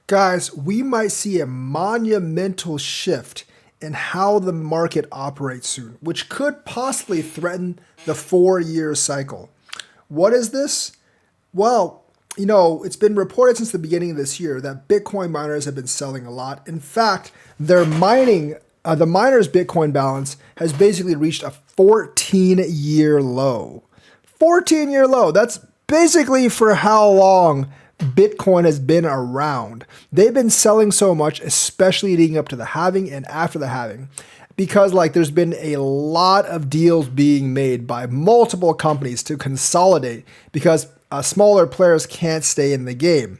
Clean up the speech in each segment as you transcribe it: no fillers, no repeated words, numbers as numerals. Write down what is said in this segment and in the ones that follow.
Guys, we might see a monumental shift in how the market operates soon, which could possibly threaten the 4 year cycle. What is this? Well, it's been reported since the beginning of this year that Bitcoin miners have been selling a lot. In fact, their the miners' Bitcoin balance has basically reached a 14-year low. 14-year low. That's basically for how long Bitcoin has been around. They've been selling so much, especially leading up to the halving and after the halving, because there's been a lot of deals being made by multiple companies to consolidate because smaller players can't stay in the game.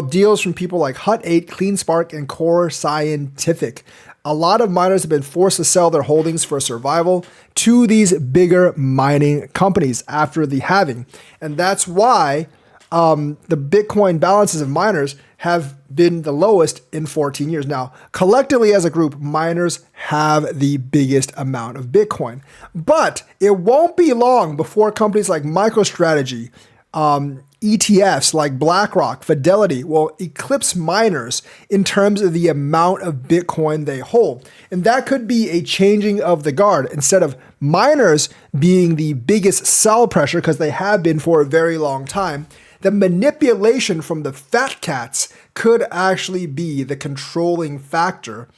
Deals from people like Hut 8, CleanSpark, and Core Scientific. A lot of miners have been forced to sell their holdings for survival to these bigger mining companies after the halving. And that's why the Bitcoin balances of miners have been the lowest in 14 years. Now, collectively as a group, miners have the biggest amount of Bitcoin. But it won't be long before companies like MicroStrategy, ETFs like BlackRock, Fidelity will eclipse miners in terms of the amount of Bitcoin they hold. And that could be a changing of the guard. Instead of miners being the biggest sell pressure, because they have been for a very long time, the manipulation from the fat cats could actually be the controlling factor,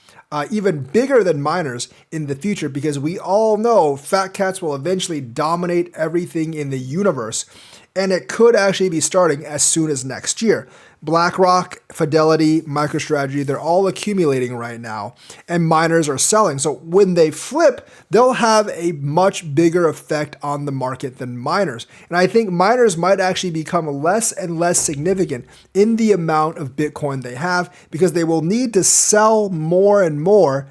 even bigger than miners in the future, because we all know fat cats will eventually dominate everything in the universe. And it could actually be starting as soon as next year. BlackRock, Fidelity, MicroStrategy, they're all accumulating right now, and miners are selling. So when they flip, they'll have a much bigger effect on the market than miners. And I think miners might actually become less and less significant in the amount of Bitcoin they have because they will need to sell more and more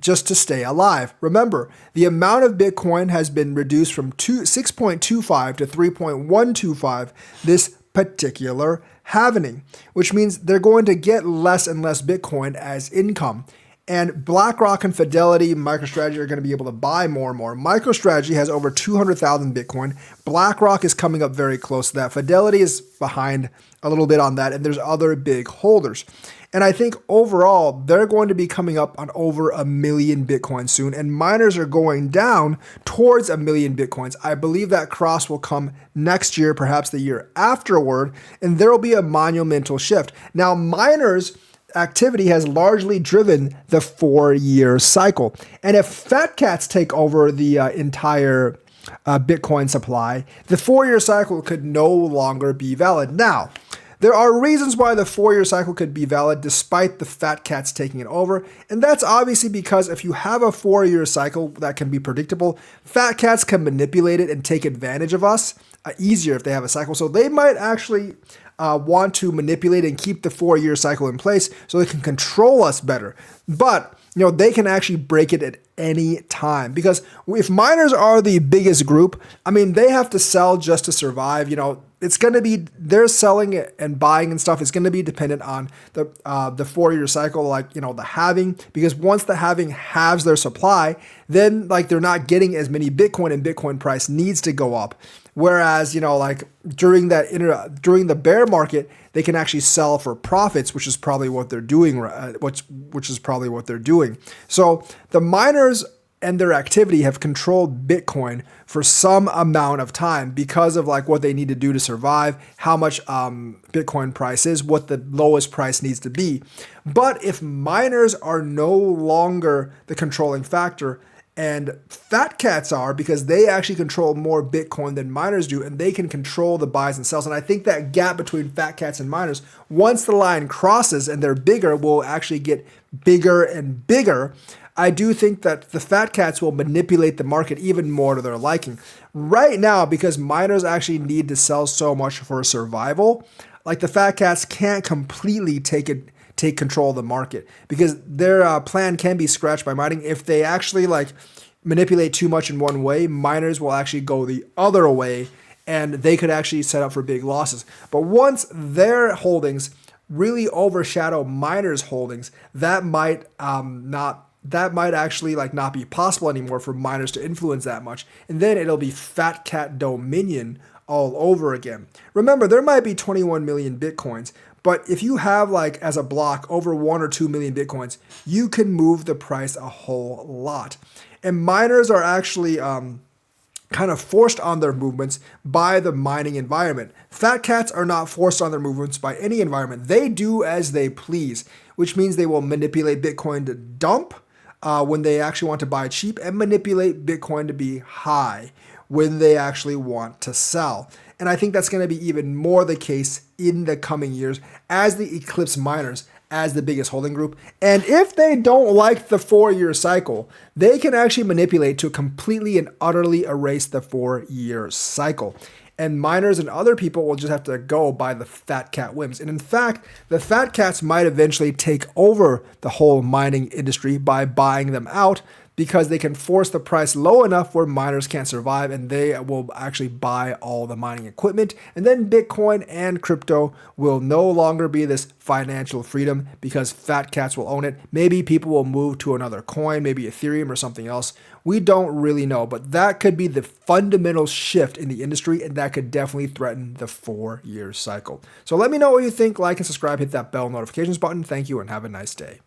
just to stay alive. Remember, the amount of Bitcoin has been reduced from 6.25 to 3.125 this particular halving, which means they're going to get less and less Bitcoin as income. And BlackRock and Fidelity, MicroStrategy are going to be able to buy more and more. MicroStrategy has over 200,000 Bitcoin. BlackRock is coming up very close to that. Fidelity is behind a little bit on that, and there's other big holders. And I think overall, they're going to be coming up on over 1 million Bitcoin soon, and miners are going down towards 1 million Bitcoins. I believe that cross will come next year, perhaps the year afterward, and there will be a monumental shift. Now, miners' activity has largely driven the 4-year cycle. And if fat cats take over the entire Bitcoin supply, the 4-year cycle could no longer be valid. Now, there are reasons why the 4-year cycle could be valid despite the fat cats taking it over. And that's obviously because if you have a 4-year cycle that can be predictable, fat cats can manipulate it and take advantage of us easier if they have a cycle. So they might actually want to manipulate and keep the 4-year cycle in place so they can control us better. But they can actually break it at any time, because if miners are the biggest group, they have to sell just to survive. It's going to be, they're selling it and buying and stuff. It's going to be dependent on the 4-year cycle, the halving, because once the halving halves their supply, then they're not getting as many Bitcoin, and Bitcoin price needs to go up. Whereas, during the bear market, they can actually sell for profits, which is probably what they're doing, which is probably what they're doing. So the miners and their activity have controlled Bitcoin for some amount of time because of what they need to do to survive, how much Bitcoin price is, what the lowest price needs to be. But if miners are no longer the controlling factor, and fat cats are, because they actually control more Bitcoin than miners do, and they can control the buys and sells. And I think that gap between fat cats and miners, once the line crosses and they're bigger, will actually get bigger and bigger. I do think that the fat cats will manipulate the market even more to their liking. Right now, because miners actually need to sell so much for survival, the fat cats can't completely take control of the market, because their plan can be scratched by mining. If they actually manipulate too much in one way, miners will actually go the other way, and they could actually set up for big losses. But once their holdings really overshadow miners' holdings, that might actually not be possible anymore for miners to influence that much, and then it'll be fat cat dominion all over again. Remember, there might be 21 million Bitcoins, but if you have like as a block over 1 or 2 million Bitcoins, you can move the price a whole lot. And miners are actually kind of forced on their movements by the mining environment. Fat cats are not forced on their movements by any environment. They do as they please, which means they will manipulate Bitcoin to dump when they actually want to buy cheap, and manipulate Bitcoin to be high when they actually want to sell. And I think that's going to be even more the case in the coming years as the eclipse miners as the biggest holding group. And if they don't like the 4-year cycle, they can actually manipulate to completely and utterly erase the 4-year cycle. And miners and other people will just have to go by the fat cat whims. And in fact, the fat cats might eventually take over the whole mining industry by buying them out, because they can force the price low enough where miners can't survive, and they will actually buy all the mining equipment. And then Bitcoin and crypto will no longer be this financial freedom because fat cats will own it. Maybe people will move to another coin, maybe Ethereum or something else. We don't really know, but that could be the fundamental shift in the industry, and that could definitely threaten the 4-year cycle. So let me know what you think. Like and subscribe, hit that bell notifications button. Thank you and have a nice day.